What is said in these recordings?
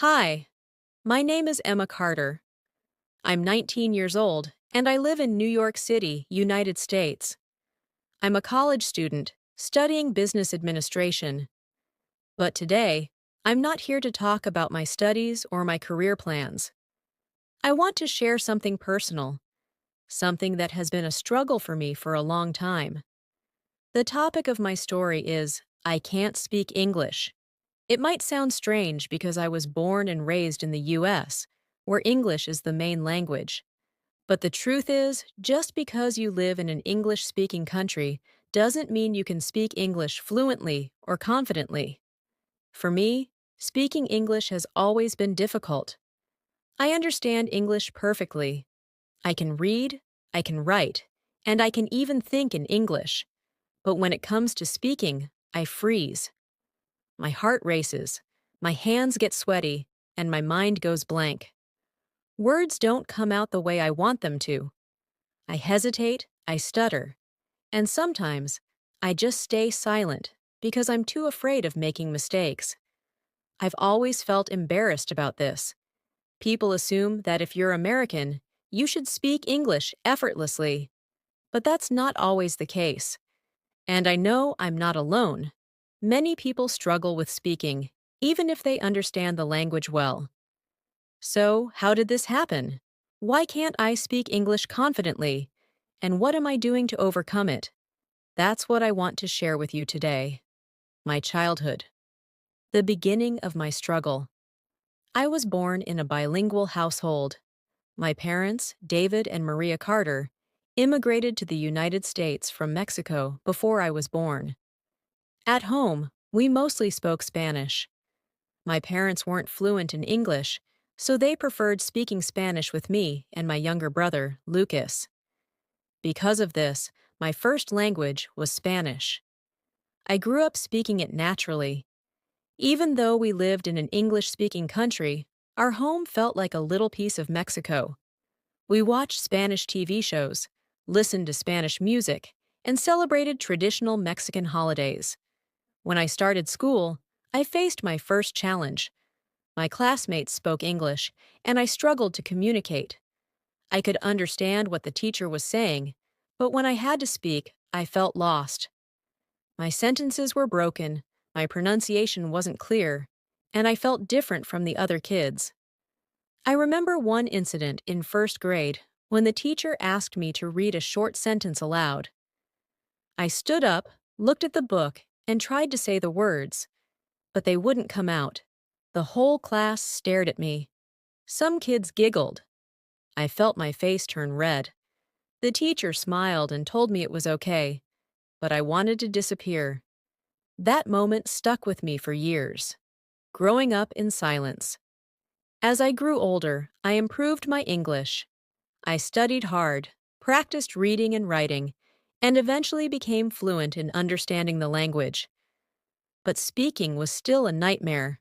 Hi, my name is Emma Carter. I'm 19 years old, and I live in New York City, United States. I'm a college student studying business administration. But today, I'm not here to talk about my studies or my career plans. I want to share something personal, something that has been a struggle for me for a long time. The topic of my story is I can't speak English. It might sound strange because I was born and raised in the US, where English is the main language. But the truth is, just because you live in an English speaking country doesn't mean you can speak English fluently or confidently. For me, speaking English has always been difficult. I understand English perfectly. I can read, I can write, and I can even think in English. But when it comes to speaking, I freeze. My heart races, my hands get sweaty, and my mind goes blank. Words don't come out the way I want them to. I hesitate, I stutter, and sometimes I just stay silent because I'm too afraid of making mistakes. I've always felt embarrassed about this. People assume that if you're American, you should speak English effortlessly, but that's not always the case. And I know I'm not alone. Many people struggle with speaking, even if they understand the language well. So, how did this happen? Why can't I speak English confidently? And what am I doing to overcome it? That's what I want to share with you today. My childhood. The beginning of my struggle. I was born in a bilingual household. My parents, David and Maria Carter, immigrated to the United States from Mexico before I was born. At home, we mostly spoke Spanish. My parents weren't fluent in English, so they preferred speaking Spanish with me and my younger brother, Lucas. Because of this, my first language was Spanish. I grew up speaking it naturally. Even though we lived in an English-speaking country, our home felt like a little piece of Mexico. We watched Spanish TV shows, listened to Spanish music, and celebrated traditional Mexican holidays. When I started school, I faced my first challenge. My classmates spoke English, and I struggled to communicate. I could understand what the teacher was saying, but when I had to speak, I felt lost. My sentences were broken, my pronunciation wasn't clear, and I felt different from the other kids. I remember one incident in first grade when the teacher asked me to read a short sentence aloud. I stood up, looked at the book, and tried to say the words, but they wouldn't come out. The whole class stared at me. Some kids giggled. I felt my face turn red. The teacher smiled and told me it was okay, but I wanted to disappear. That moment stuck with me for years. Growing up in silence. As I grew older, I improved my English. I studied hard, practiced reading and writing, and eventually became fluent in understanding the language. But speaking was still a nightmare.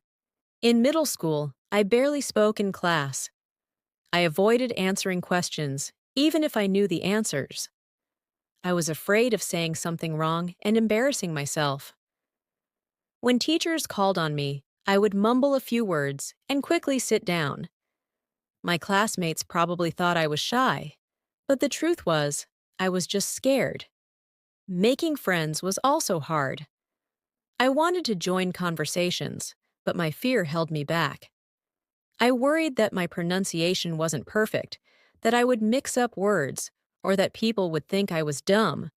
In middle school, I barely spoke in class. I avoided answering questions, even if I knew the answers. I was afraid of saying something wrong and embarrassing myself. When teachers called on me, I would mumble a few words and quickly sit down. My classmates probably thought I was shy, but the truth was, I was just scared. Making friends was also hard. I wanted to join conversations, but my fear held me back. I worried that my pronunciation wasn't perfect, that I would mix up words, or that people would think I was dumb.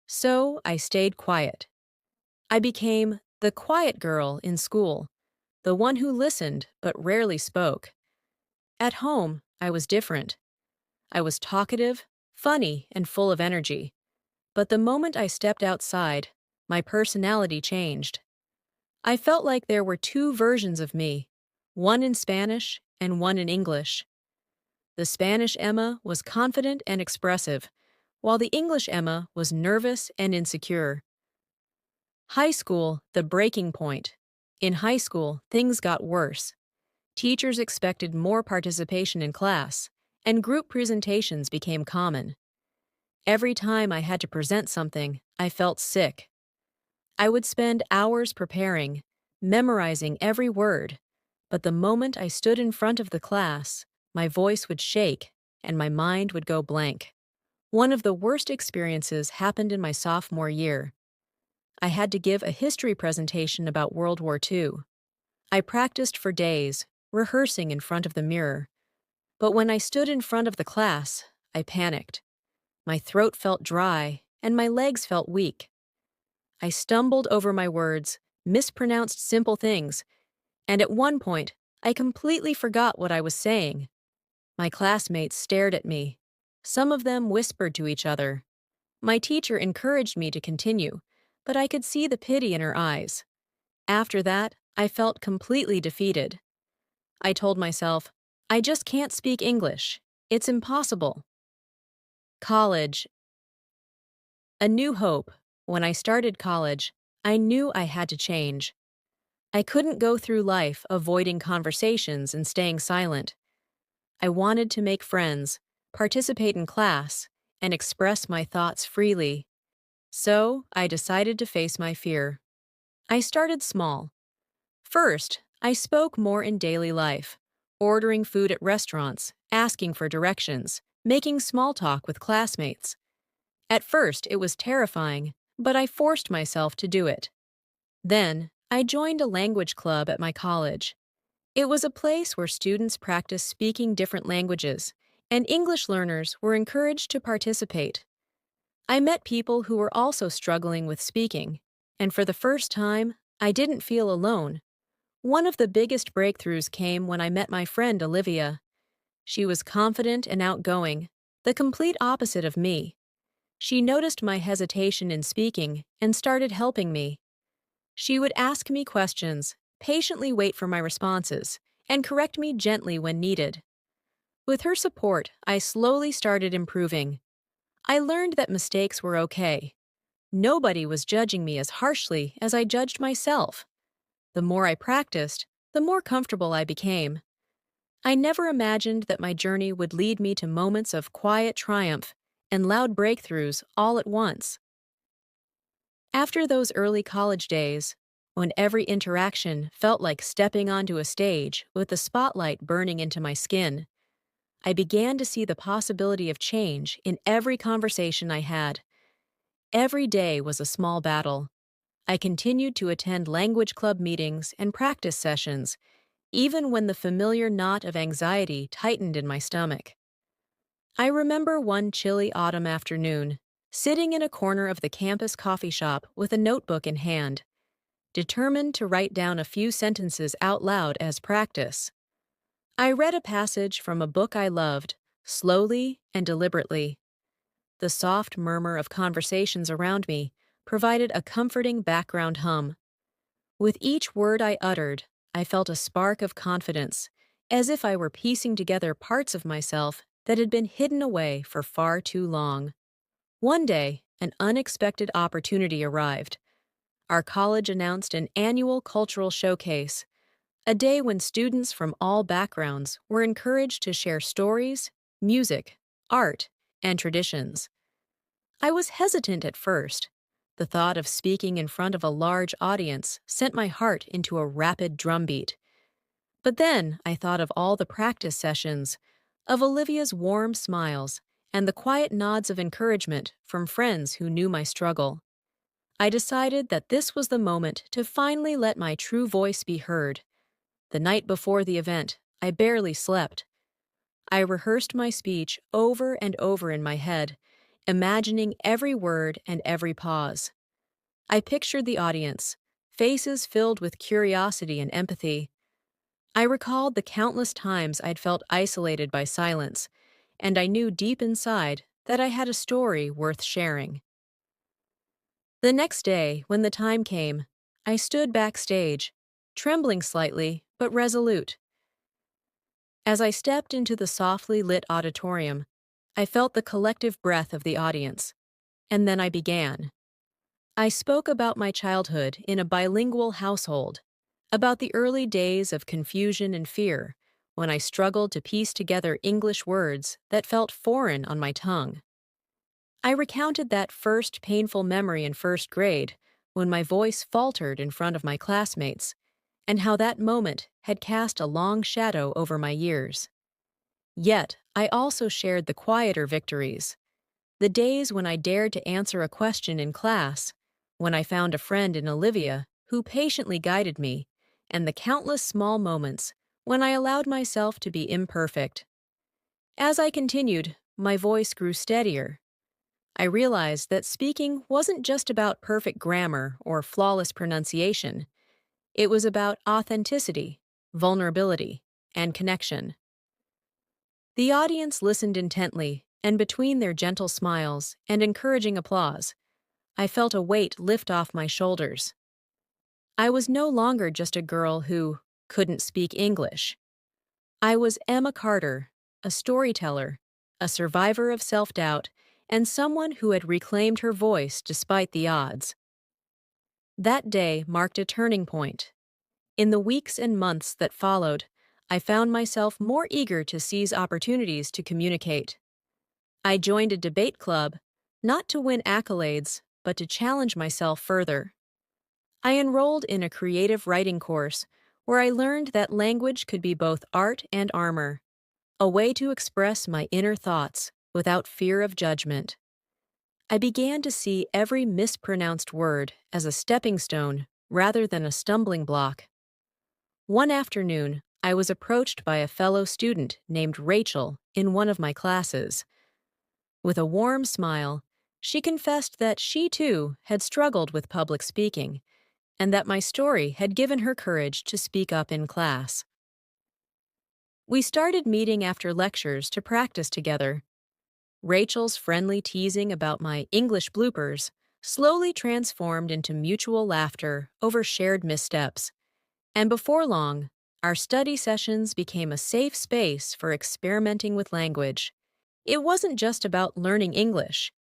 So I stayed quiet. I became the quiet girl in school, the one who listened but rarely spoke. At home, I was different. I was talkative, funny, and full of energy. But the moment I stepped outside, my personality changed. I felt like there were two versions of me, one in Spanish and one in English. The Spanish Emma was confident and expressive, while the English Emma was nervous and insecure. High school, the breaking point. In high school, things got worse. Teachers expected more participation in class, and group presentations became common. Every time I had to present something, I felt sick. I would spend hours preparing, memorizing every word, But the moment I stood in front of the class, my voice would shake and my mind would go blank. One of the worst experiences happened in my sophomore year. I had to give a history presentation about World War II. I practiced for days, rehearsing in front of the mirror. But when I stood in front of the class, I panicked. My throat felt dry and my legs felt weak. I stumbled over my words, mispronounced simple things, and at one point, I completely forgot what I was saying. My classmates stared at me. Some of them whispered to each other. My teacher encouraged me to continue, but I could see the pity in her eyes. After that, I felt completely defeated. I told myself, I just can't speak English. It's impossible. College. A new hope. When I started college, I knew I had to change. I couldn't go through life avoiding conversations and staying silent. I wanted to make friends, participate in class, and express my thoughts freely. So, I decided to face my fear. I started small. First, I spoke more in daily life, ordering food at restaurants, asking for directions, making small talk with classmates. At first, it was terrifying, but I forced myself to do it. Then, I joined a language club at my college. It was a place where students practiced speaking different languages, and English learners were encouraged to participate. I met people who were also struggling with speaking, and for the first time, I didn't feel alone. One of the biggest breakthroughs came when I met my friend Olivia. She was confident and outgoing, the complete opposite of me. She noticed my hesitation in speaking and started helping me. She would ask me questions, patiently wait for my responses, and correct me gently when needed. With her support, I slowly started improving. I learned that mistakes were okay. Nobody was judging me as harshly as I judged myself. The more I practiced, the more comfortable I became. I never imagined that my journey would lead me to moments of quiet triumph and loud breakthroughs all at once. After those early college days, when every interaction felt like stepping onto a stage with the spotlight burning into my skin, I began to see the possibility of change in every conversation I had. Every day was a small battle. I continued to attend language club meetings and practice sessions, even when the familiar knot of anxiety tightened in my stomach. I remember one chilly autumn afternoon, sitting in a corner of the campus coffee shop with a notebook in hand, determined to write down a few sentences out loud as practice. I read a passage from a book I loved, slowly and deliberately. The soft murmur of conversations around me provided a comforting background hum. With each word I uttered, I felt a spark of confidence, as if I were piecing together parts of myself that had been hidden away for far too long. One day, an unexpected opportunity arrived. Our college announced an annual cultural showcase, a day when students from all backgrounds were encouraged to share stories, music, art, and traditions. I was hesitant at first. The thought of speaking in front of a large audience sent my heart into a rapid drumbeat. But then I thought of all the practice sessions, of Olivia's warm smiles, and the quiet nods of encouragement from friends who knew my struggle. I decided that this was the moment to finally let my true voice be heard. The night before the event, I barely slept. I rehearsed my speech over and over in my head, imagining every word and every pause. I pictured the audience, faces filled with curiosity and empathy. I recalled the countless times I'd felt isolated by silence, and I knew deep inside that I had a story worth sharing. The next day, when the time came, I stood backstage, trembling slightly but resolute. As I stepped into the softly lit auditorium, I felt the collective breath of the audience, and then I began. I spoke about my childhood in a bilingual household, about the early days of confusion and fear, when I struggled to piece together English words that felt foreign on my tongue. I recounted that first painful memory in first grade, when my voice faltered in front of my classmates, and how that moment had cast a long shadow over my years. Yet, I also shared the quieter victories, the days when I dared to answer a question in class, when I found a friend in Olivia who patiently guided me, and the countless small moments when I allowed myself to be imperfect. As I continued, my voice grew steadier. I realized that speaking wasn't just about perfect grammar or flawless pronunciation. It was about authenticity, vulnerability, and connection. The audience listened intently, and between their gentle smiles and encouraging applause, I felt a weight lift off my shoulders. I was no longer just a girl who couldn't speak English. I was Emma Carter, a storyteller, a survivor of self-doubt, and someone who had reclaimed her voice despite the odds. That day marked a turning point. In the weeks and months that followed, I found myself more eager to seize opportunities to communicate. I joined a debate club, not to win accolades, but to challenge myself further. I enrolled in a creative writing course where I learned that language could be both art and armor, a way to express my inner thoughts without fear of judgment. I began to see every mispronounced word as a stepping stone rather than a stumbling block. One afternoon, I was approached by a fellow student named Rachel in one of my classes. With a warm smile, she confessed that she too had struggled with public speaking, and that my story had given her courage to speak up in class. We started meeting after lectures to practice together. Rachel's friendly teasing about my English bloopers slowly transformed into mutual laughter over shared missteps, and before long, our study sessions became a safe space for experimenting with language. It wasn't just about learning English.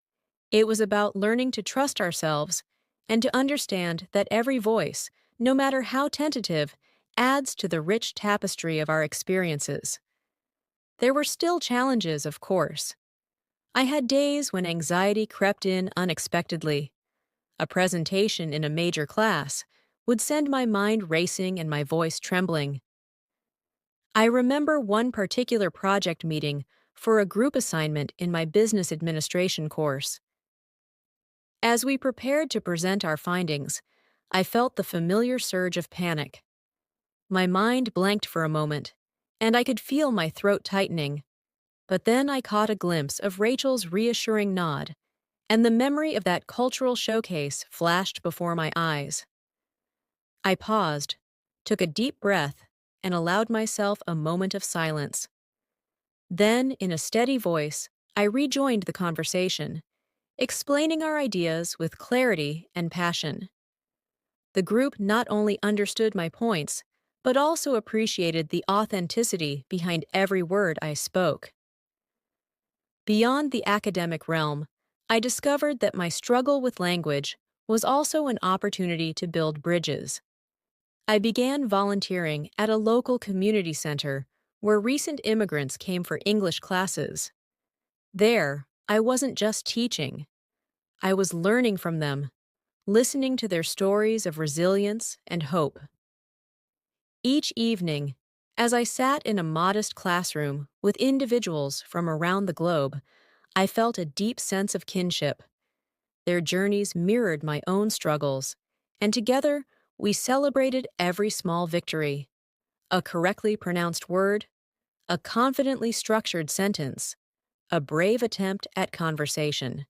It was about learning to trust ourselves and to understand that every voice, no matter how tentative, adds to the rich tapestry of our experiences. There were still challenges, of course. I had days when anxiety crept in unexpectedly. A presentation in a major class would send my mind racing and my voice trembling. I remember one particular project meeting for a group assignment in my business administration course. As we prepared to present our findings, I felt the familiar surge of panic. My mind blanked for a moment, and I could feel my throat tightening. But then I caught a glimpse of Rachel's reassuring nod, and the memory of that cultural showcase flashed before my eyes. I paused, took a deep breath, and allowed myself a moment of silence. Then, in a steady voice, I rejoined the conversation, explaining our ideas with clarity and passion. The group not only understood my points, but also appreciated the authenticity behind every word I spoke. Beyond the academic realm, I discovered that my struggle with language was also an opportunity to build bridges. I began volunteering at a local community center where recent immigrants came for English classes. There, I wasn't just teaching. I was learning from them, listening to their stories of resilience and hope. Each evening, as I sat in a modest classroom with individuals from around the globe, I felt a deep sense of kinship. Their journeys mirrored my own struggles, and together we celebrated every small victory: a correctly pronounced word, a confidently structured sentence, a brave attempt at conversation.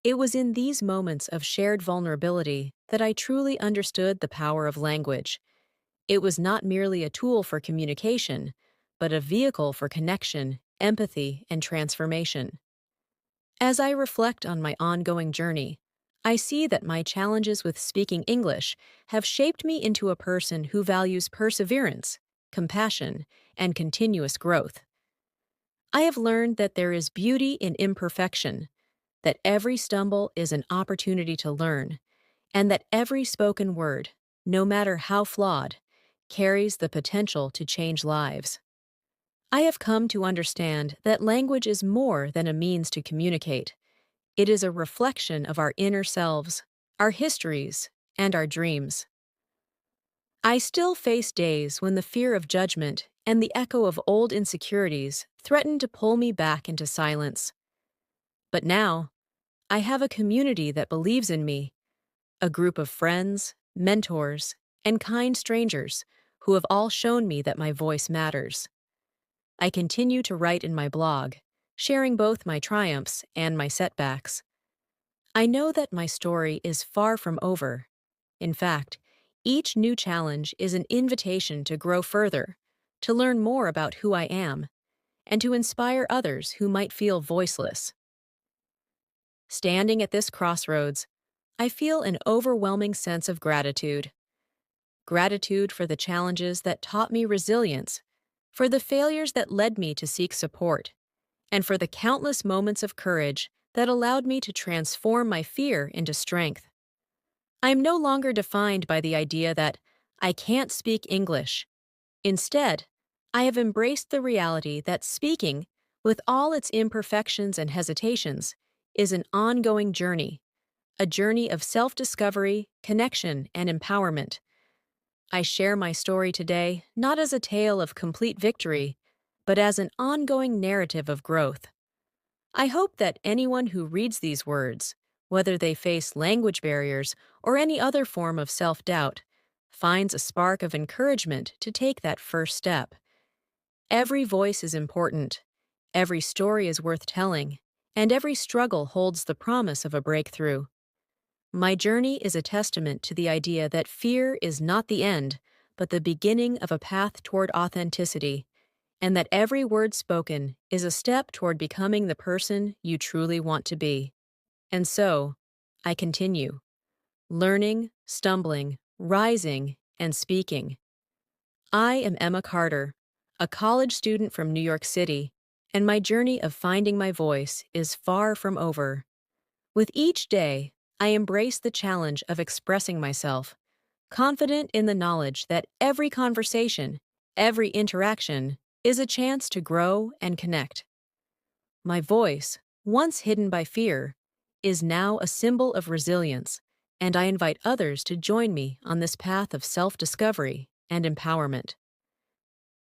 It was in these moments of shared vulnerability that I truly understood the power of language. It was not merely a tool for communication, but a vehicle for connection, empathy, and transformation. As I reflect on my ongoing journey, I see that my challenges with speaking English have shaped me into a person who values perseverance, compassion, and continuous growth. I have learned that there is beauty in imperfection, that every stumble is an opportunity to learn, and that every spoken word, no matter how flawed, carries the potential to change lives. I have come to understand that language is more than a means to communicate. It is a reflection of our inner selves, our histories, and our dreams. I still face days when the fear of judgment and the echo of old insecurities threaten to pull me back into silence. But now, I have a community that believes in me, a group of friends, mentors, and kind strangers who have all shown me that my voice matters. I continue to write in my blog, sharing both my triumphs and my setbacks. I know that my story is far from over. In fact, each new challenge is an invitation to grow further, to learn more about who I am, and to inspire others who might feel voiceless. Standing at this crossroads, I feel an overwhelming sense of gratitude. Gratitude for the challenges that taught me resilience, for the failures that led me to seek support, and for the countless moments of courage that allowed me to transform my fear into strength. I am no longer defined by the idea that I can't speak English. Instead, I have embraced the reality that speaking, with all its imperfections and hesitations, is an ongoing journey, a journey of self-discovery, connection, and empowerment. I share my story today not as a tale of complete victory, but as an ongoing narrative of growth. I hope that anyone who reads these words, whether they face language barriers or any other form of self-doubt, finds a spark of encouragement to take that first step. Every voice is important, every story is worth telling, and every struggle holds the promise of a breakthrough. My journey is a testament to the idea that fear is not the end, but the beginning of a path toward authenticity, and that every word spoken is a step toward becoming the person you truly want to be. And so, I continue, learning, stumbling, rising, and speaking. I am Emma Carter, a college student from New York City, and my journey of finding my voice is far from over. With each day, I embrace the challenge of expressing myself, confident in the knowledge that every conversation, every interaction, is a chance to grow and connect. My voice, once hidden by fear, is now a symbol of resilience, and I invite others to join me on this path of self-discovery and empowerment.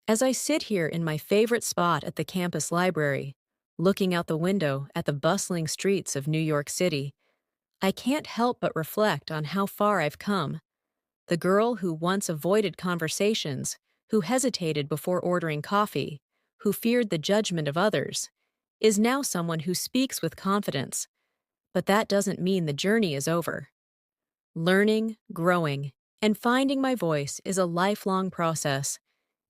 As I sit here in my favorite spot at the campus library, looking out the window at the bustling streets of New York City, I can't help but reflect on how far I've come. The girl who once avoided conversations, who hesitated before ordering coffee, who feared the judgment of others, is now someone who speaks with confidence. But that doesn't mean the journey is over. Learning, growing, and finding my voice is a lifelong process,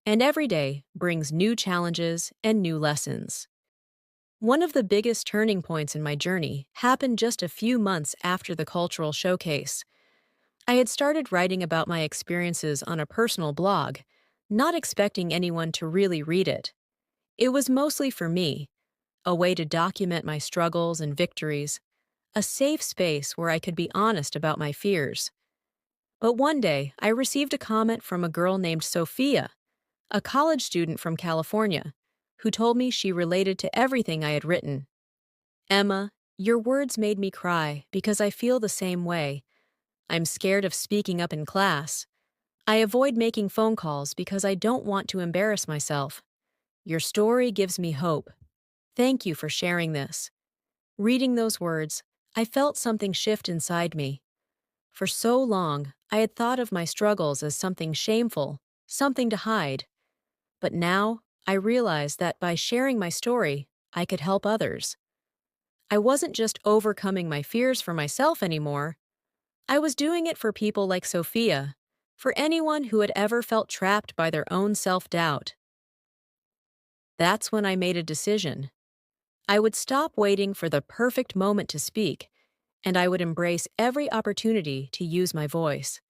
and every day brings new challenges and new lessons. One of the biggest turning points in my journey happened just a few months after the cultural showcase. I had started writing about my experiences on a personal blog, not expecting anyone to really read it. It was mostly for me, a way to document my struggles and victories, a safe space where I could be honest about my fears. But one day, I received a comment from a girl named Sophia, a college student from California, who told me she related to everything I had written. "Emma, your words made me cry because I feel the same way. I'm scared of speaking up in class. I avoid making phone calls because I don't want to embarrass myself. Your story gives me hope. Thank you for sharing this." Reading those words, I felt something shift inside me. For so long, I had thought of my struggles as something shameful, something to hide. But now, I realized that by sharing my story, I could help others. I wasn't just overcoming my fears for myself anymore. I was doing it for people like Sophia, for anyone who had ever felt trapped by their own self-doubt. That's when I made a decision. I would stop waiting for the perfect moment to speak, and I would embrace every opportunity to use my voice.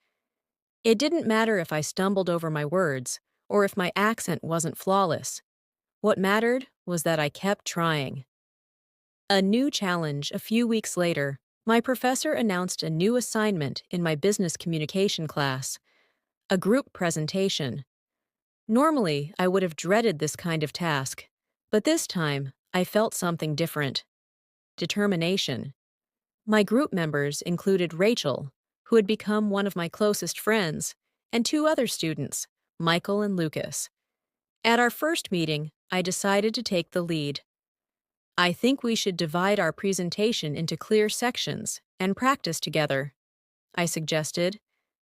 It didn't matter if I stumbled over my words, or if my accent wasn't flawless. What mattered was that I kept trying. A new challenge a few weeks later, my professor announced a new assignment in my business communication class, a group presentation. Normally, I would have dreaded this kind of task, but this time, I felt something different. Determination. My group members included Rachel, who had become one of my closest friends, and two other students, Michael and Lucas. At our first meeting, I decided to take the lead. I think we should divide our presentation into clear sections and practice together, I suggested,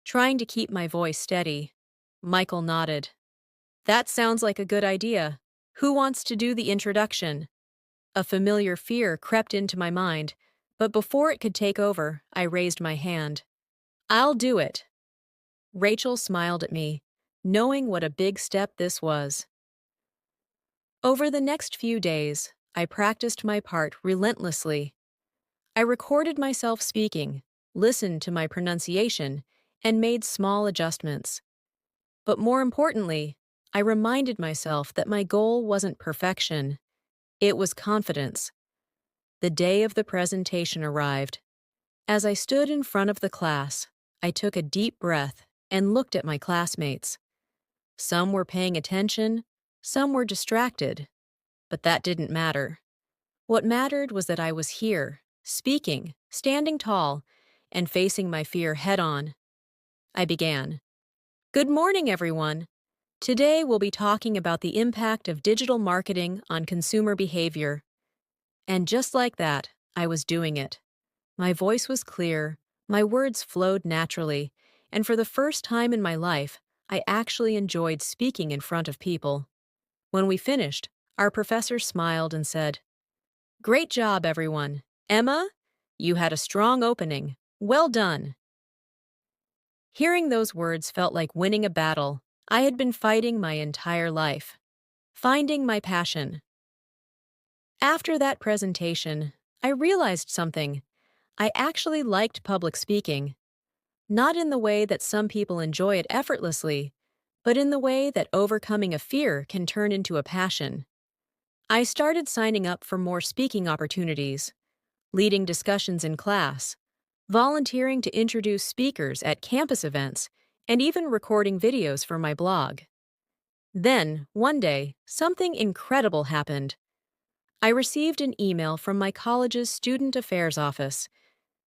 trying to keep my voice steady. Michael nodded. That sounds like a good idea. Who wants to do the introduction? A familiar fear crept into my mind, but before it could take over, I raised my hand. I'll do it. Rachel smiled at me, knowing what a big step this was. Over the next few days, I practiced my part relentlessly. I recorded myself speaking, listened to my pronunciation, and made small adjustments. But more importantly, I reminded myself that my goal wasn't perfection. It was confidence. The day of the presentation arrived. As I stood in front of the class, I took a deep breath and looked at my classmates. Some were paying attention, some were distracted, but that didn't matter. What mattered was that I was here, speaking, standing tall, and facing my fear head-on. I began. Good morning, everyone. Today we'll be talking about the impact of digital marketing on consumer behavior. And just like that, I was doing it. My voice was clear, my words flowed naturally, and for the first time in my life, I actually enjoyed speaking in front of people. When we finished, our professor smiled and said, Great job, everyone. Emma, you had a strong opening. Well done. Hearing those words felt like winning a battle I had been fighting my entire life. Finding my passion. After that presentation, I realized something. I actually liked public speaking. Not in the way that some people enjoy it effortlessly, but in the way that overcoming a fear can turn into a passion. I started signing up for more speaking opportunities, leading discussions in class, volunteering to introduce speakers at campus events, and even recording videos for my blog. Then, one day, something incredible happened. I received an email from my college's student affairs office.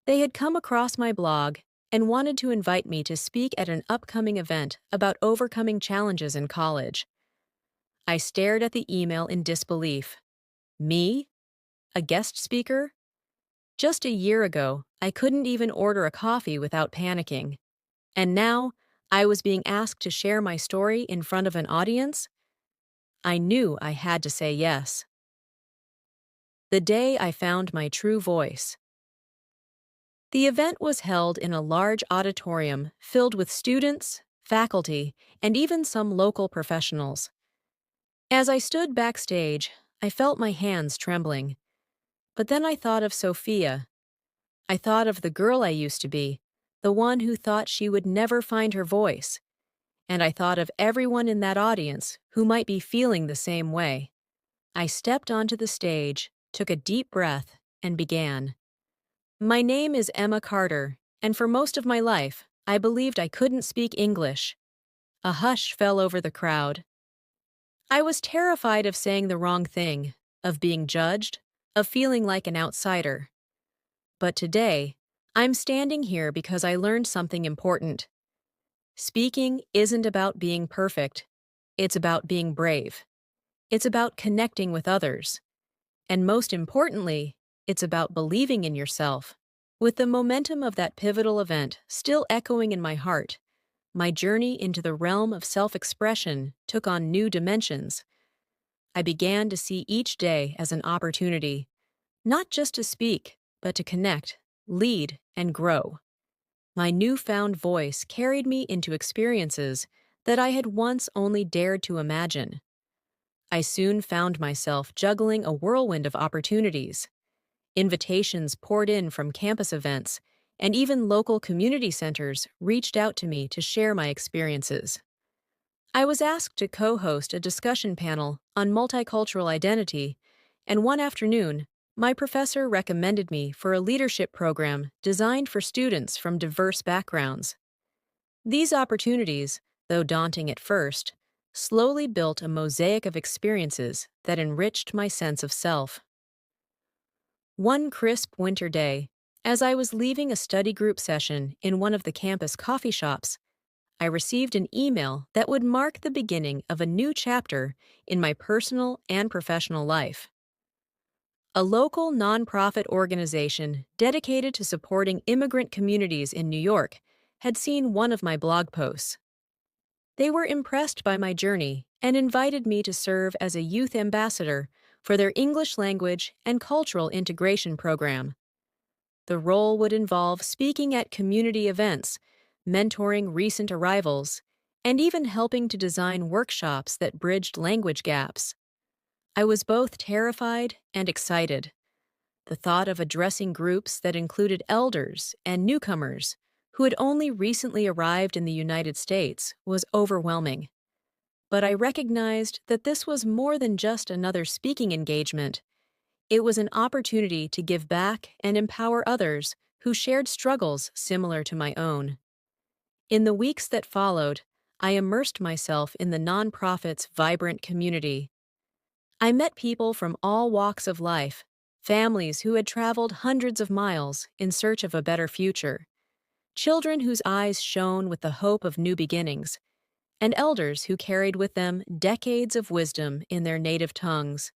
They had come across my blog and wanted to invite me to speak at an upcoming event about overcoming challenges in college. I stared at the email in disbelief. Me? A guest speaker? Just a year ago, I couldn't even order a coffee without panicking. And now, I was being asked to share my story in front of an audience? I knew I had to say yes. The day I found my true voice. The event was held in a large auditorium filled with students, faculty, and even some local professionals. As I stood backstage, I felt my hands trembling. But then I thought of Sophia. I thought of the girl I used to be, the one who thought she would never find her voice. And I thought of everyone in that audience who might be feeling the same way. I stepped onto the stage, took a deep breath, and began. My name is Emma Carter, and for most of my life, I believed I couldn't speak English. A hush fell over the crowd. I was terrified of saying the wrong thing, of being judged, of feeling like an outsider. But today, I'm standing here because I learned something important. Speaking isn't about being perfect. It's about being brave. It's about connecting with others. And most importantly, it's about believing in yourself. With the momentum of that pivotal event still echoing in my heart, my journey into the realm of self-expression took on new dimensions. I began to see each day as an opportunity, not just to speak, but to connect, lead, and grow. My newfound voice carried me into experiences that I had once only dared to imagine. I soon found myself juggling a whirlwind of opportunities. Invitations poured in from campus events, and even local community centers reached out to me to share my experiences. I was asked to co-host a discussion panel on multicultural identity, and one afternoon, my professor recommended me for a leadership program designed for students from diverse backgrounds. These opportunities, though daunting at first, slowly built a mosaic of experiences that enriched my sense of self. One crisp winter day, as I was leaving a study group session in one of the campus coffee shops, I received an email that would mark the beginning of a new chapter in my personal and professional life. A local nonprofit organization dedicated to supporting immigrant communities in New York had seen one of my blog posts. They were impressed by my journey and invited me to serve as a youth ambassador for their English language and cultural integration program. The role would involve speaking at community events, mentoring recent arrivals, and even helping to design workshops that bridged language gaps. I was both terrified and excited. The thought of addressing groups that included elders and newcomers who had only recently arrived in the United States was overwhelming. But I recognized that this was more than just another speaking engagement. It was an opportunity to give back and empower others who shared struggles similar to my own. In the weeks that followed, I immersed myself in the nonprofit's vibrant community. I met people from all walks of life, families who had traveled hundreds of miles in search of a better future, children whose eyes shone with the hope of new beginnings, and elders who carried with them decades of wisdom in their native tongues.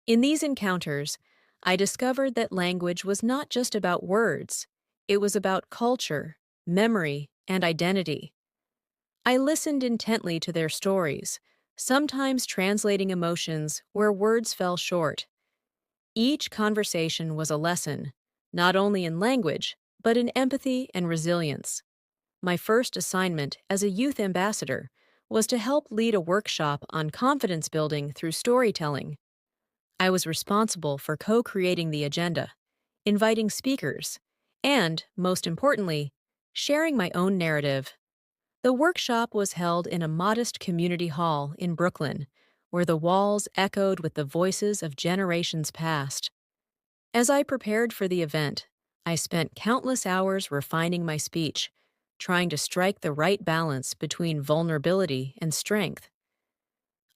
In these encounters, I discovered that language was not just about words, it was about culture, memory, and identity. I listened intently to their stories, sometimes translating emotions where words fell short. Each conversation was a lesson, not only in language, but in empathy and resilience. My first assignment as a youth ambassador was to help lead a workshop on confidence building through storytelling. I was responsible for co-creating the agenda, inviting speakers, and, most importantly, sharing my own narrative. The workshop was held in a modest community hall in Brooklyn, where the walls echoed with the voices of generations past. As I prepared for the event, I spent countless hours refining my speech, trying to strike the right balance between vulnerability and strength.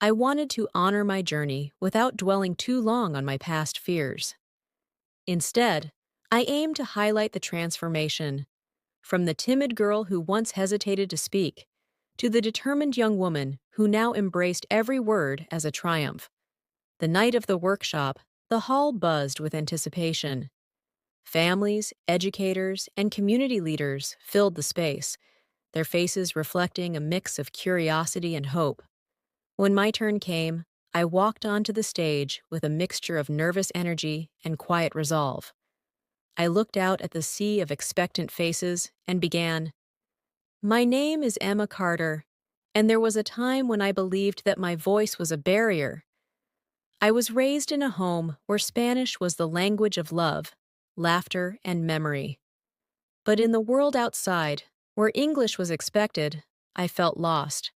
I wanted to honor my journey without dwelling too long on my past fears. Instead, I aimed to highlight the transformation, from the timid girl who once hesitated to speak, to the determined young woman who now embraced every word as a triumph. The night of the workshop, the hall buzzed with anticipation. Families, educators, and community leaders filled the space, their faces reflecting a mix of curiosity and hope. When my turn came, I walked onto the stage with a mixture of nervous energy and quiet resolve. I looked out at the sea of expectant faces and began, "My name is Emma Carter, and there was a time when I believed that my voice was a barrier. I was raised in a home where Spanish was the language of love, laughter, and memory. But in the world outside, where English was expected, I felt lost.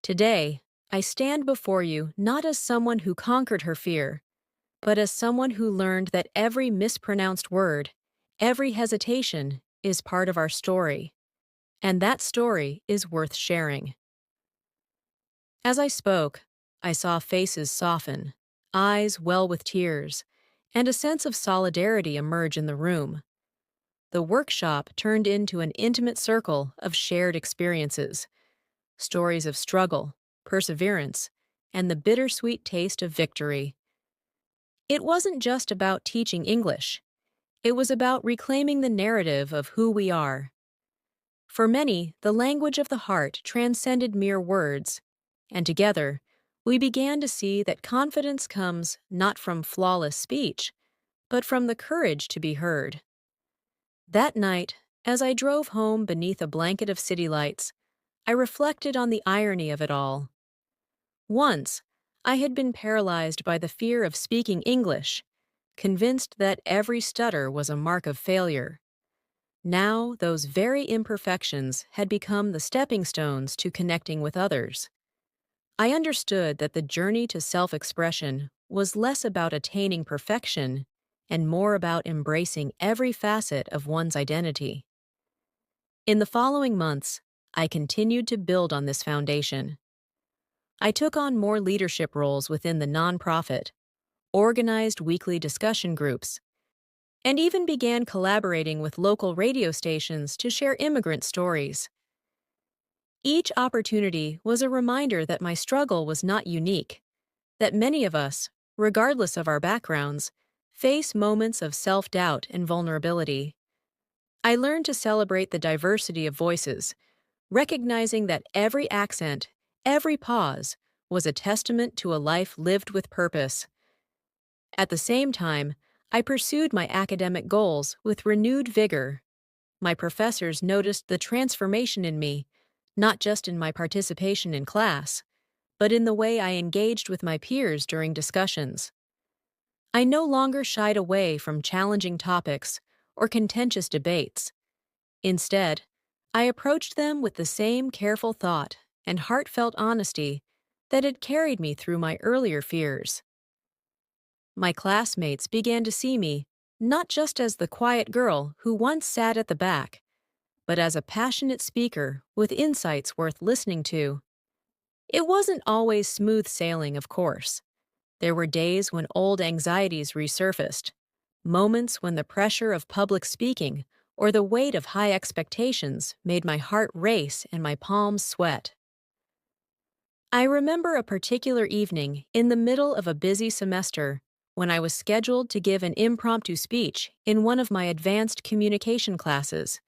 Today, I stand before you not as someone who conquered her fear, but as someone who learned that every mispronounced word, every hesitation, is part of our story, and that story is worth sharing." As I spoke, I saw faces soften, eyes well with tears, and a sense of solidarity emerge in the room. The workshop turned into an intimate circle of shared experiences, stories of struggle, perseverance, and the bittersweet taste of victory. It wasn't just about teaching English. It was about reclaiming the narrative of who we are. For many, the language of the heart transcended mere words, and together, we began to see that confidence comes not from flawless speech, but from the courage to be heard. That night, as I drove home beneath a blanket of city lights, I reflected on the irony of it all. Once, I had been paralyzed by the fear of speaking English, convinced that every stutter was a mark of failure. Now, those very imperfections had become the stepping stones to connecting with others. I understood that the journey to self-expression was less about attaining perfection and more about embracing every facet of one's identity. In the following months, I continued to build on this foundation. I took on more leadership roles within the nonprofit, organized weekly discussion groups, and even began collaborating with local radio stations to share immigrant stories. Each opportunity was a reminder that my struggle was not unique, that many of us, regardless of our backgrounds, face moments of self-doubt and vulnerability. I learned to celebrate the diversity of voices, recognizing that every accent, every pause, was a testament to a life lived with purpose. At the same time, I pursued my academic goals with renewed vigor. My professors noticed the transformation in me, not just in my participation in class, but in the way I engaged with my peers during discussions. I no longer shied away from challenging topics or contentious debates. Instead, I approached them with the same careful thought and heartfelt honesty that had carried me through my earlier fears. My classmates began to see me not just as the quiet girl who once sat at the back, but as a passionate speaker with insights worth listening to. It wasn't always smooth sailing, of course. There were days when old anxieties resurfaced, moments when the pressure of public speaking or the weight of high expectations made my heart race and my palms sweat. I remember a particular evening in the middle of a busy semester when I was scheduled to give an impromptu speech in one of my advanced communication classes.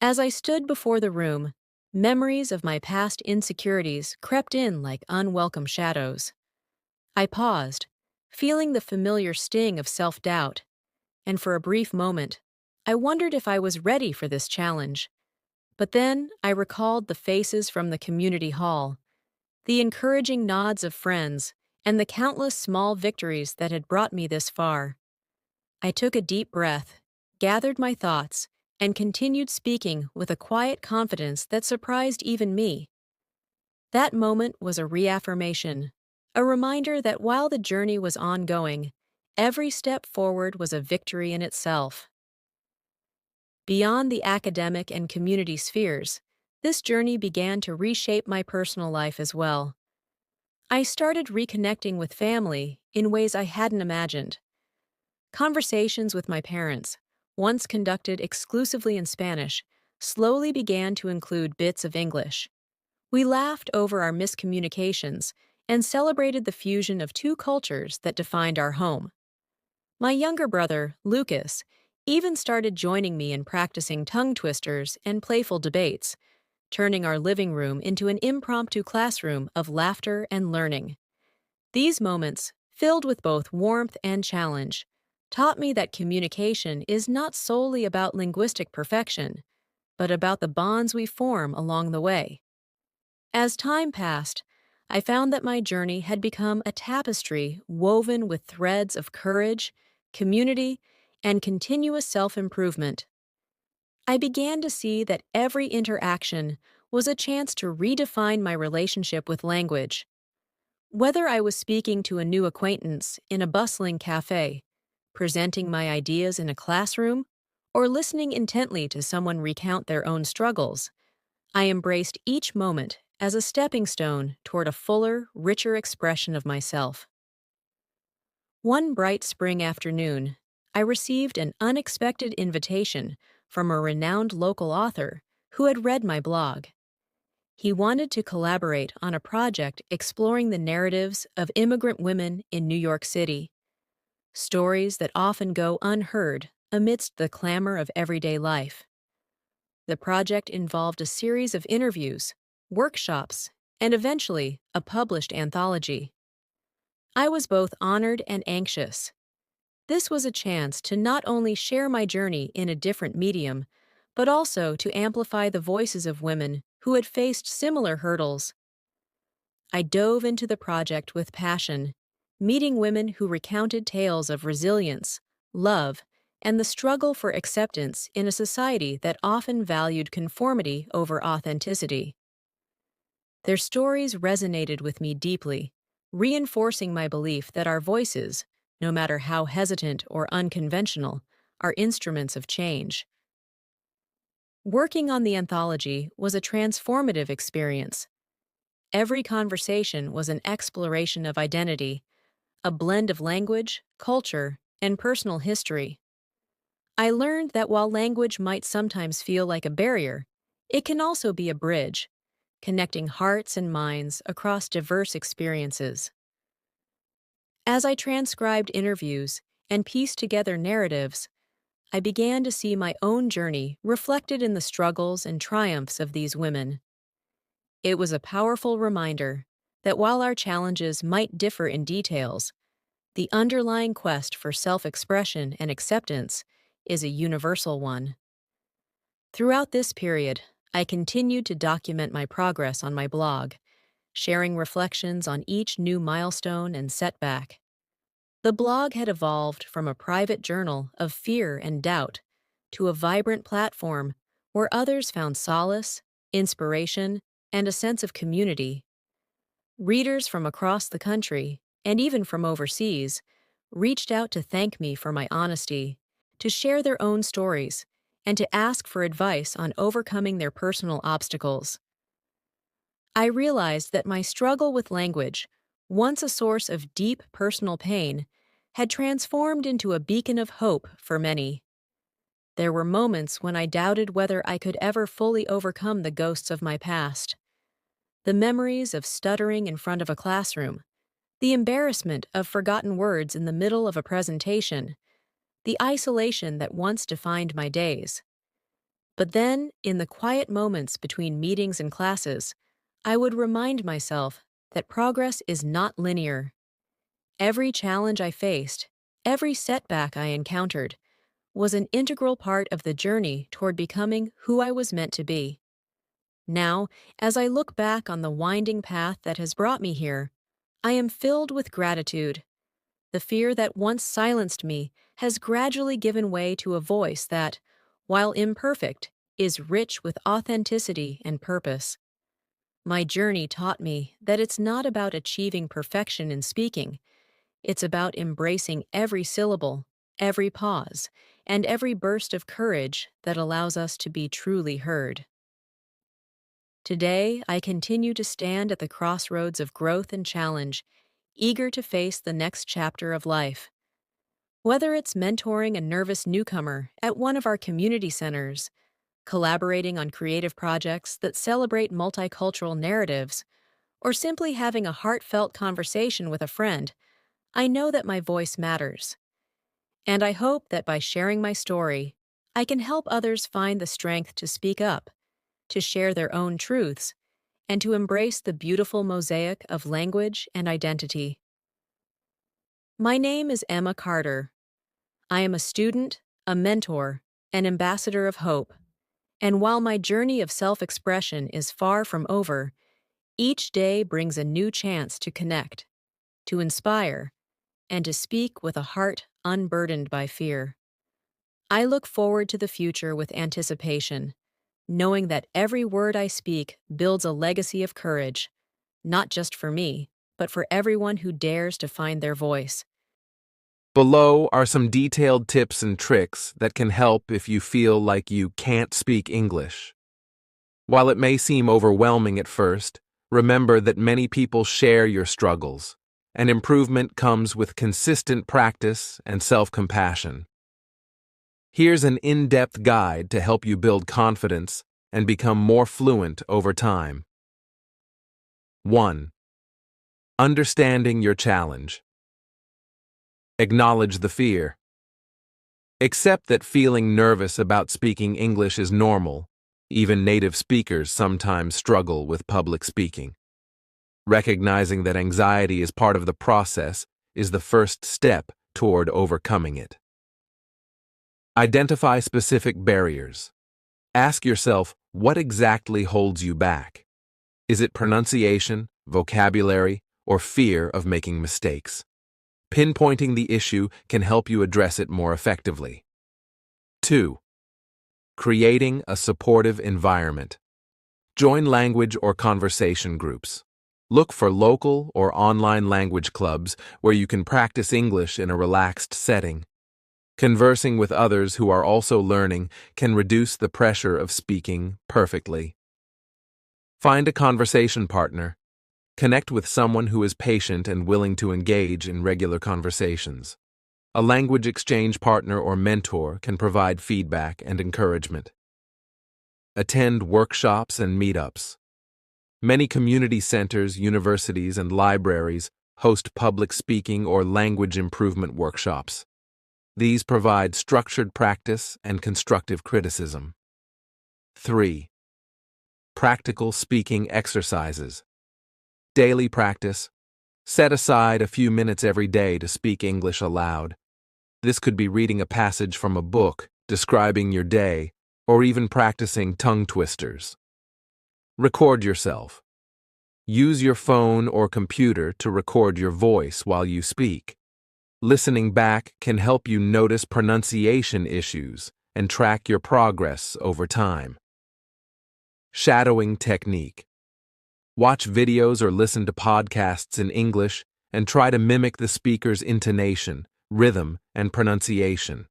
As I stood before the room, memories of my past insecurities crept in like unwelcome shadows. I paused, feeling the familiar sting of self-doubt, and for a brief moment, I wondered if I was ready for this challenge. But then I recalled the faces from the community hall, the encouraging nods of friends, and the countless small victories that had brought me this far. I took a deep breath, gathered my thoughts, and continued speaking with a quiet confidence that surprised even me. That moment was a reaffirmation, a reminder that while the journey was ongoing, every step forward was a victory in itself. Beyond the academic and community spheres, this journey began to reshape my personal life as well. I started reconnecting with family in ways I hadn't imagined. Conversations with my parents, once conducted exclusively in Spanish, slowly began to include bits of English. We laughed over our miscommunications and celebrated the fusion of two cultures that defined our home. My younger brother, Lucas, even started joining me in practicing tongue twisters and playful debates, turning our living room into an impromptu classroom of laughter and learning. These moments, filled with both warmth and challenge, taught me that communication is not solely about linguistic perfection, but about the bonds we form along the way. As time passed, I found that my journey had become a tapestry woven with threads of courage, community, and continuous self-improvement. I began to see that every interaction was a chance to redefine my relationship with language. Whether I was speaking to a new acquaintance in a bustling cafe, presenting my ideas in a classroom, or listening intently to someone recount their own struggles, I embraced each moment as a stepping stone toward a fuller, richer expression of myself. One bright spring afternoon, I received an unexpected invitation from a renowned local author who had read my blog. He wanted to collaborate on a project exploring the narratives of immigrant women in New York City, stories that often go unheard amidst the clamor of everyday life. The project involved a series of interviews, workshops, and eventually a published anthology. I was both honored and anxious. This was a chance to not only share my journey in a different medium, but also to amplify the voices of women who had faced similar hurdles. I dove into the project with passion, meeting women who recounted tales of resilience, love, and the struggle for acceptance in a society that often valued conformity over authenticity. Their stories resonated with me deeply, reinforcing my belief that our voices, no matter how hesitant or unconventional, are instruments of change. Working on the anthology was a transformative experience. Every conversation was an exploration of identity, a blend of language, culture, and personal history. I learned that while language might sometimes feel like a barrier, it can also be a bridge. connecting hearts and minds across diverse experiences. As I transcribed interviews and pieced together narratives, I began to see my own journey reflected in the struggles and triumphs of these women. It was a powerful reminder that while our challenges might differ in details, the underlying quest for self-expression and acceptance is a universal one. Throughout this period, I continued to document my progress on my blog, sharing reflections on each new milestone and setback. The blog had evolved from a private journal of fear and doubt to a vibrant platform where others found solace, inspiration, and a sense of community. Readers from across the country, and even from overseas, reached out to thank me for my honesty, to share their own stories, and to ask for advice on overcoming their personal obstacles. I realized that my struggle with language, once a source of deep personal pain, had transformed into a beacon of hope for many. There were moments when I doubted whether I could ever fully overcome the ghosts of my past. The memories of stuttering in front of a classroom, the embarrassment of forgotten words in the middle of a presentation, the isolation that once defined my days. But then, in the quiet moments between meetings and classes, I would remind myself that progress is not linear. Every challenge I faced, every setback I encountered, was an integral part of the journey toward becoming who I was meant to be. Now, as I look back on the winding path that has brought me here, I am filled with gratitude. The fear that once silenced me has gradually given way to a voice that, while imperfect, is rich with authenticity and purpose. My journey taught me that it's not about achieving perfection in speaking. It's about embracing every syllable, every pause, and every burst of courage that allows us to be truly heard. Today, I continue to stand at the crossroads of growth and challenge, eager to face the next chapter of life. Whether it's mentoring a nervous newcomer at one of our community centers, collaborating on creative projects that celebrate multicultural narratives, or simply having a heartfelt conversation with a friend, I know that my voice matters. And I hope that by sharing my story, I can help others find the strength to speak up, to share their own truths, and to embrace the beautiful mosaic of language and identity. My name is Emma Carter. I am a student, a mentor, an ambassador of hope. And while my journey of self-expression is far from over, each day brings a new chance to connect, to inspire, and to speak with a heart unburdened by fear. I look forward to the future with anticipation, knowing that every word I speak builds a legacy of courage, not just for me, but for everyone who dares to find their voice. Below are some detailed tips and tricks that can help if you feel like you can't speak English. While it may seem overwhelming at first, remember that many people share your struggles, and improvement comes with consistent practice and self-compassion. Here's an in-depth guide to help you build confidence and become more fluent over time. 1. Understanding your challenge. Acknowledge the fear. Accept that feeling nervous about speaking English is normal. Even native speakers sometimes struggle with public speaking. Recognizing that anxiety is part of the process is the first step toward overcoming it. Identify specific barriers. Ask yourself, what exactly holds you back? Is it pronunciation, vocabulary, or fear of making mistakes? Pinpointing the issue can help you address it more effectively. 2. Creating a supportive environment. Join language or conversation groups. Look for local or online language clubs where you can practice English in a relaxed setting. Conversing with others who are also learning can reduce the pressure of speaking perfectly. Find a conversation partner. Connect with someone who is patient and willing to engage in regular conversations. A language exchange partner or mentor can provide feedback and encouragement. Attend workshops and meetups. Many community centers, universities, and libraries host public speaking or language improvement workshops. These provide structured practice and constructive criticism. 3. Practical speaking exercises. Daily practice. Set aside a few minutes every day to speak English aloud. This could be reading a passage from a book, describing your day, or even practicing tongue twisters. Record yourself. Use your phone or computer to record your voice while you speak. Listening back can help you notice pronunciation issues and track your progress over time. Shadowing technique. Watch videos or listen to podcasts in English and try to mimic the speaker's intonation, rhythm, and pronunciation.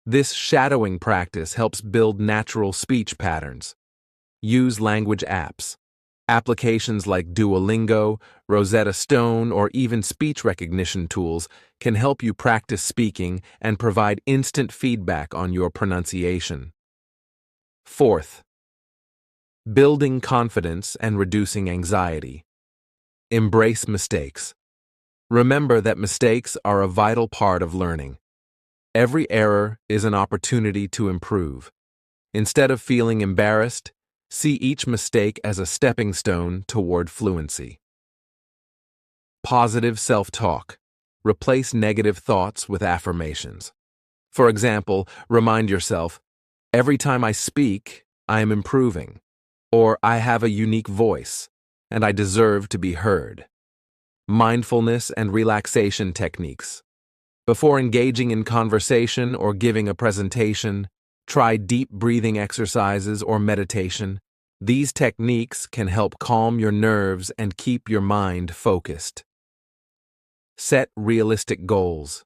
This shadowing practice helps build natural speech patterns. Use language apps. Applications like Duolingo, Rosetta Stone, or even speech recognition tools can help you practice speaking and provide instant feedback on your pronunciation. 4th, building confidence and reducing anxiety. Embrace mistakes. Remember that mistakes are a vital part of learning. Every error is an opportunity to improve. Instead of feeling embarrassed, see each mistake as a stepping stone toward fluency. Positive self-talk. Replace negative thoughts with affirmations. For example, remind yourself, every time I speak, I am improving, or I have a unique voice, and I deserve to be heard. Mindfulness and relaxation techniques. Before engaging in conversation or giving a presentation, try deep breathing exercises or meditation. These techniques can help calm your nerves and keep your mind focused. Set realistic goals.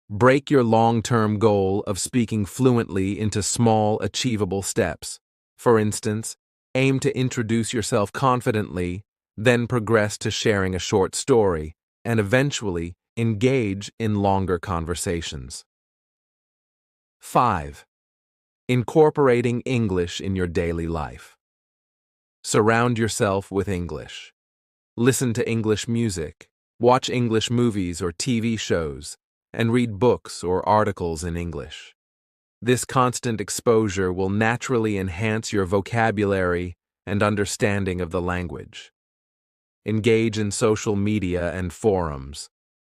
Break your long-term goal of speaking fluently into small, achievable steps. For instance, aim to introduce yourself confidently, then progress to sharing a short story, and eventually engage in longer conversations. 5. Incorporating English in your daily life. Surround yourself with English. Listen to English music, watch English movies or TV shows, and read books or articles in English. This constant exposure will naturally enhance your vocabulary and understanding of the language. Engage in social media and forums.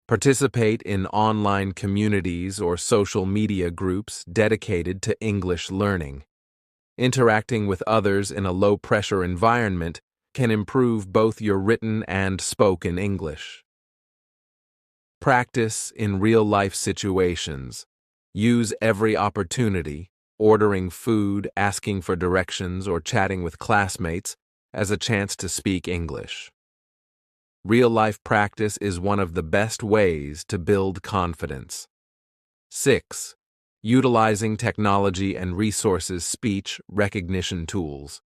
Participate in online communities or social media groups dedicated to English learning. Interacting with others in a low-pressure environment can improve both your written and spoken English. Practice in real-life situations. Use every opportunity, ordering food, asking for directions, or chatting with classmates, as a chance to speak English. Real-life practice is one of the best ways to build confidence. 6. Utilizing technology and resources speech recognition tools.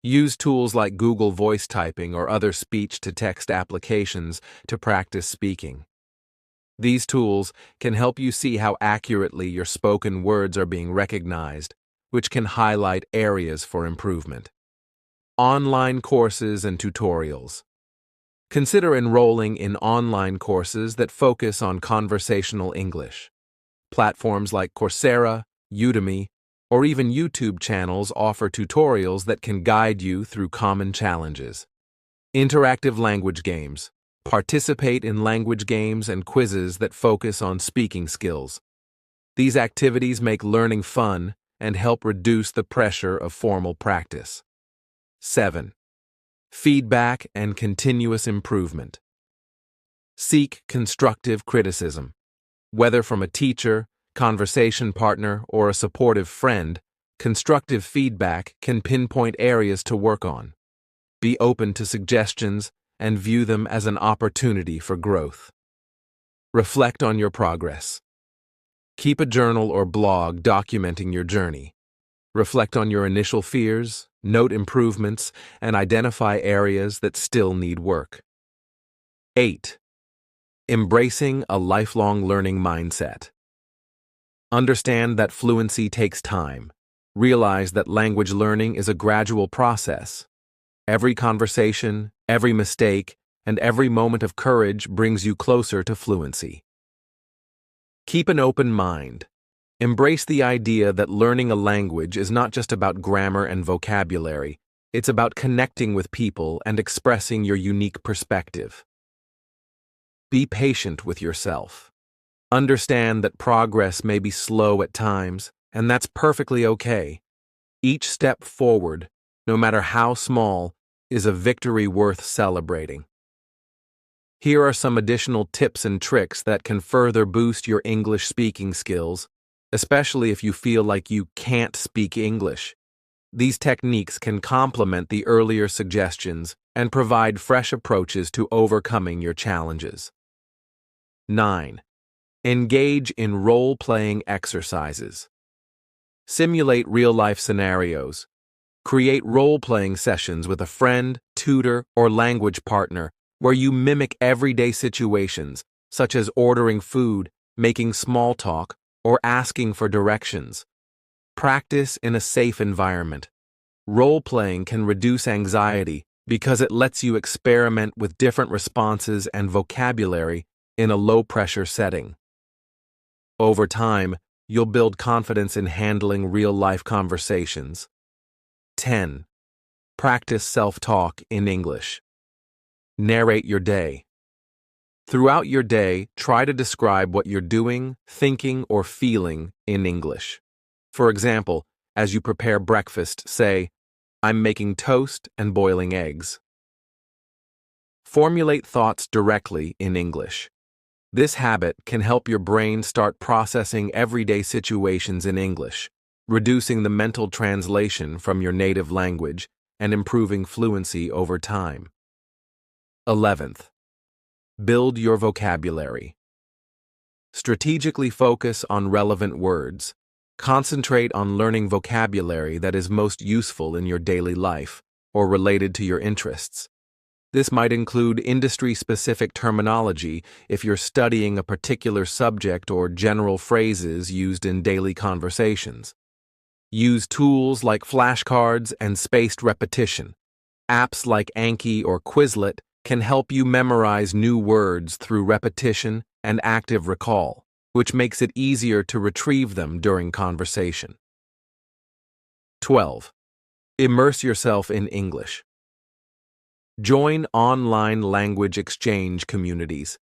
Use tools like Google Voice Typing or other speech-to-text applications to practice speaking. These tools can help you see how accurately your spoken words are being recognized, which can highlight areas for improvement. Online courses and tutorials. Consider enrolling in online courses that focus on conversational English. Platforms like Coursera, Udemy, or even YouTube channels offer tutorials that can guide you through common challenges. Interactive language games. Participate in language games and quizzes that focus on speaking skills. These activities make learning fun and help reduce the pressure of formal practice. 7. Feedback and continuous improvement. Seek constructive criticism. Whether from a teacher, conversation partner, or a supportive friend, constructive feedback can pinpoint areas to work on. Be open to suggestions and view them as an opportunity for growth. Reflect on your progress. Keep a journal or blog documenting your journey. Reflect on your initial fears, note improvements, and identify areas that still need work. 8. Embracing a lifelong learning mindset. Understand that fluency takes time. Realize that language learning is a gradual process. Every conversation, every mistake, and every moment of courage brings you closer to fluency. Keep an open mind. Embrace the idea that learning a language is not just about grammar and vocabulary, it's about connecting with people and expressing your unique perspective. Be patient with yourself. Understand that progress may be slow at times, and that's perfectly okay. Each step forward, no matter how small, is a victory worth celebrating. Here are some additional tips and tricks that can further boost your English speaking skills, especially if you feel like you can't speak English. These techniques can complement the earlier suggestions and provide fresh approaches to overcoming your challenges. 9. Engage in role-playing exercises. Simulate real-life scenarios. Create role-playing sessions with a friend, tutor, or language partner where you mimic everyday situations, such as ordering food, making small talk, or asking for directions. Practice in a safe environment. Role-playing can reduce anxiety because it lets you experiment with different responses and vocabulary in a low-pressure setting. Over time, you'll build confidence in handling real-life conversations. 10. Practice self-talk in English. Narrate your day. Throughout your day, try to describe what you're doing, thinking, or feeling in English. For example, as you prepare breakfast, say, "I'm making toast and boiling eggs." Formulate thoughts directly in English. This habit can help your brain start processing everyday situations in English, reducing the mental translation from your native language and improving fluency over time. 11th. Build your vocabulary. Strategically focus on relevant words. Concentrate on learning vocabulary that is most useful in your daily life or related to your interests. This might include industry-specific terminology if you're studying a particular subject or general phrases used in daily conversations. Use tools like flashcards and spaced repetition. Apps like Anki or Quizlet can help you memorize new words through repetition and active recall, which makes it easier to retrieve them during conversation. 12. Immerse yourself in English. Join online language exchange communities.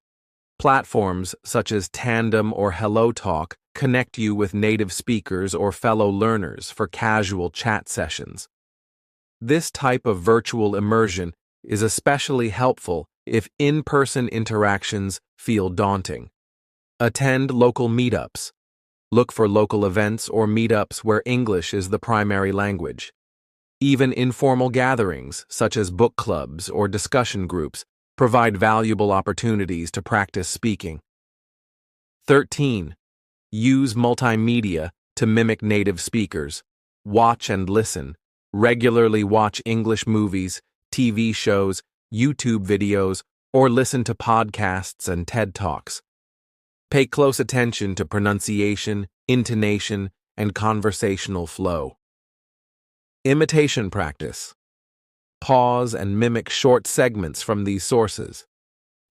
Platforms such as Tandem or HelloTalk connect you with native speakers or fellow learners for casual chat sessions. This type of virtual immersion is especially helpful if in-person interactions feel daunting. Attend local meetups. Look for local events or meetups where English is the primary language. Even informal gatherings, such as book clubs or discussion groups, provide valuable opportunities to practice speaking. 13. Use multimedia to mimic native speakers. Watch and listen. Regularly watch English movies, TV shows, YouTube videos, or listen to podcasts and TED Talks. Pay close attention to pronunciation, intonation, and conversational flow. Imitation practice. Pause and mimic short segments from these sources.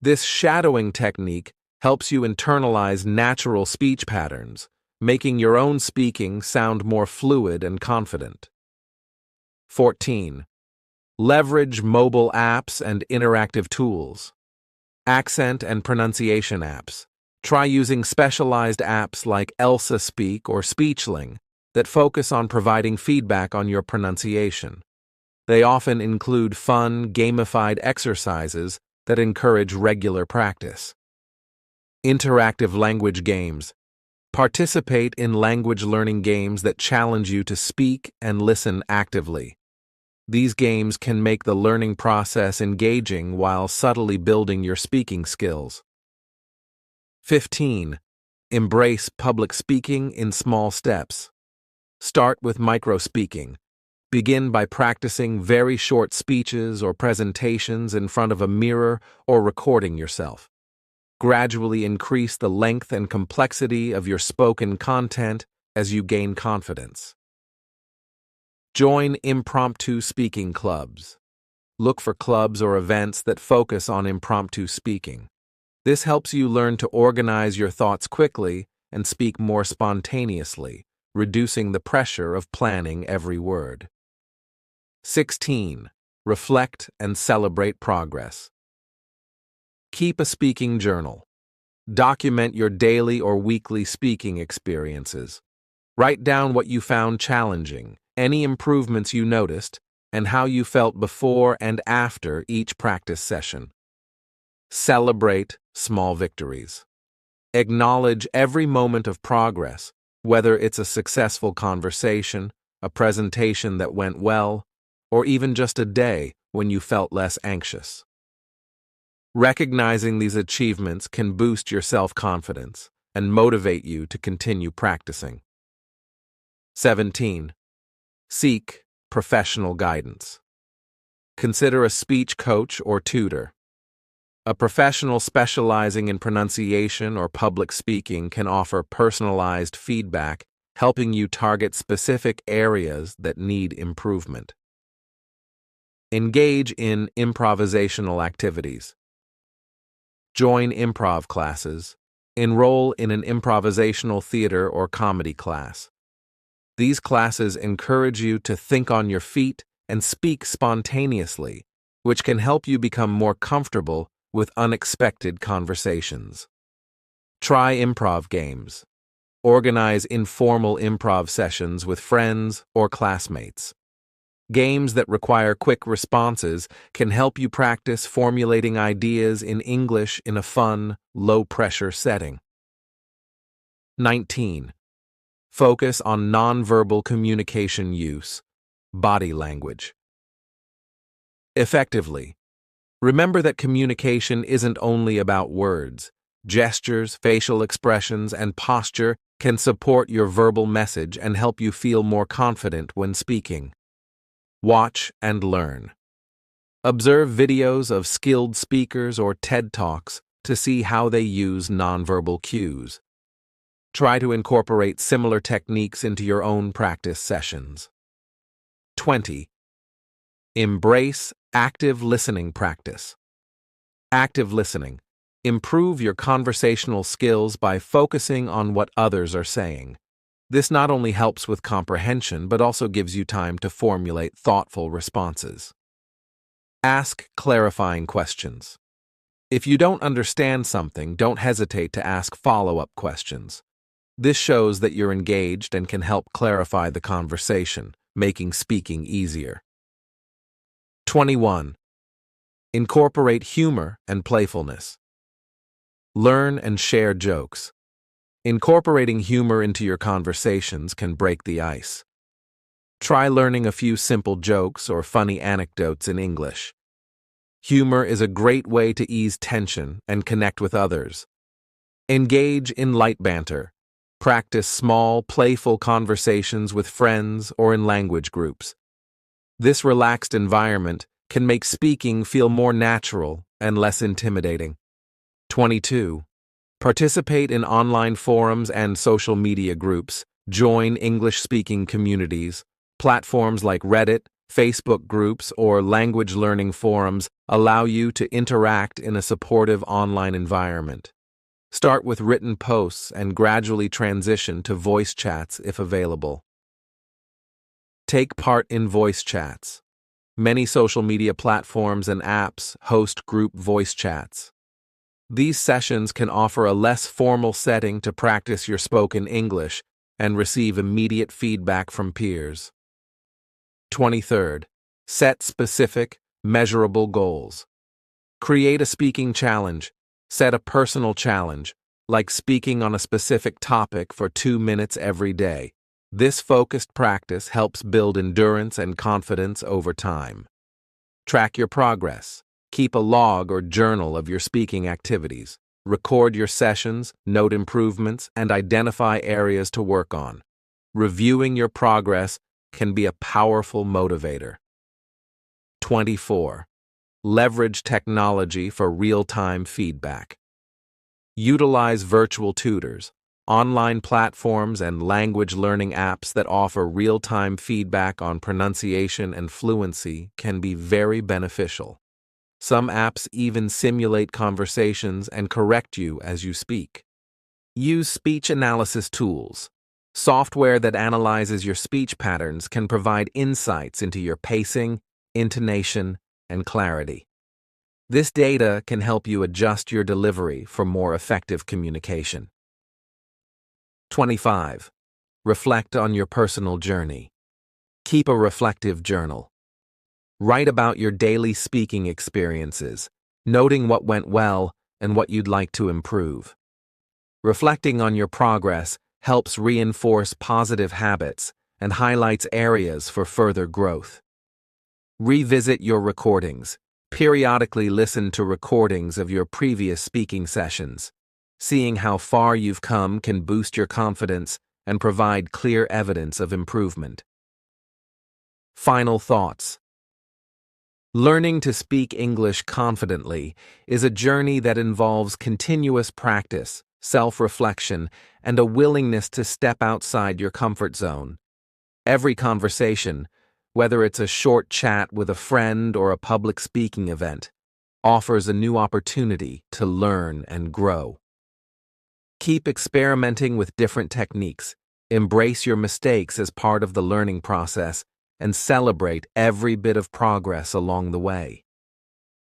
This shadowing technique helps you internalize natural speech patterns, making your own speaking sound more fluid and confident. 14. Leverage mobile apps and interactive tools. Accent and pronunciation apps. Try using specialized apps like Elsa Speak or Speechling that focus on providing feedback on your pronunciation. They often include fun, gamified exercises that encourage regular practice. Interactive language games. Participate in language learning games that challenge you to speak and listen actively. These games can make the learning process engaging while subtly building your speaking skills. 15. Embrace public speaking in small steps. Start with micro-speaking. Begin by practicing very short speeches or presentations in front of a mirror or recording yourself. Gradually increase the length and complexity of your spoken content as you gain confidence. Join impromptu speaking clubs. Look for clubs or events that focus on impromptu speaking. This helps you learn to organize your thoughts quickly and speak more spontaneously, reducing the pressure of planning every word. 16. Reflect and celebrate progress. Keep a speaking journal. Document your daily or weekly speaking experiences. Write down what you found challenging, any improvements you noticed, and how you felt before and after each practice session. Celebrate small victories. Acknowledge every moment of progress, whether it's a successful conversation, a presentation that went well, or even just a day when you felt less anxious. Recognizing these achievements can boost your self-confidence and motivate you to continue practicing. 17. Seek professional guidance. Consider a speech coach or tutor. A professional specializing in pronunciation or public speaking can offer personalized feedback, helping you target specific areas that need improvement. Engage in improvisational activities. Join improv classes. Enroll in an improvisational theater or comedy class. These classes encourage you to think on your feet and speak spontaneously, which can help you become more comfortable with unexpected conversations. Try improv games. Organize informal improv sessions with friends or classmates. Games that require quick responses can help you practice formulating ideas in English in a fun, low-pressure setting. 19. Focus on nonverbal communication use, body language. Effectively, remember that communication isn't only about words. Gestures, facial expressions, and posture can support your verbal message and help you feel more confident when speaking. Watch and learn. Observe videos of skilled speakers or TED Talks to see how they use nonverbal cues. Try to incorporate similar techniques into your own practice sessions. 20. Embrace active listening practice. Active listening. Improve your conversational skills by focusing on what others are saying. This not only helps with comprehension, but also gives you time to formulate thoughtful responses. Ask clarifying questions. If you don't understand something, don't hesitate to ask follow-up questions. This shows that you're engaged and can help clarify the conversation, making speaking easier. 21. Incorporate humor and playfulness. Learn and share jokes. Incorporating humor into your conversations can break the ice. Try learning a few simple jokes or funny anecdotes in English. Humor is a great way to ease tension and connect with others. Engage in light banter. Practice small, playful conversations with friends or in language groups. This relaxed environment can make speaking feel more natural and less intimidating. 22. Participate in online forums and social media groups. Join English-speaking communities. Platforms like Reddit, Facebook groups, or language learning forums allow you to interact in a supportive online environment. Start with written posts and gradually transition to voice chats if available. Take part in voice chats. Many social media platforms and apps host group voice chats. These sessions can offer a less formal setting to practice your spoken English and receive immediate feedback from peers. 23rd. Set specific, measurable goals. Create a speaking challenge. Set a personal challenge, like speaking on a specific topic for 2 minutes every day. This focused practice helps build endurance and confidence over time. Track your progress. Keep a log or journal of your speaking activities. Record your sessions, note improvements, and identify areas to work on. Reviewing your progress can be a powerful motivator. 24. Leverage technology for real-time feedback. Utilize virtual tutors, Online platforms and language learning apps that offer real-time feedback on pronunciation and fluency can be very beneficial. Some apps even simulate conversations and correct you as you speak. Use speech analysis tools. Software that analyzes your speech patterns can provide insights into your pacing, intonation, and clarity. This data can help you adjust your delivery for more effective communication. 25. Reflect on your personal journey. Keep a reflective journal. Write about your daily speaking experiences, noting what went well and what you'd like to improve. Reflecting on your progress helps reinforce positive habits and highlights areas for further growth. Revisit your recordings. Periodically listen to recordings of your previous speaking sessions. Seeing how far you've come can boost your confidence and provide clear evidence of improvement. Final thoughts. Learning to speak English confidently is a journey that involves continuous practice, self-reflection, and a willingness to step outside your comfort zone. Every conversation, whether it's a short chat with a friend or a public speaking event, offers a new opportunity to learn and grow. Keep experimenting with different techniques, embrace your mistakes as part of the learning process, and celebrate every bit of progress along the way.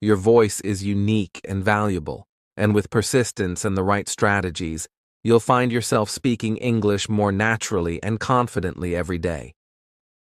Your voice is unique and valuable, and with persistence and the right strategies, you'll find yourself speaking English more naturally and confidently every day.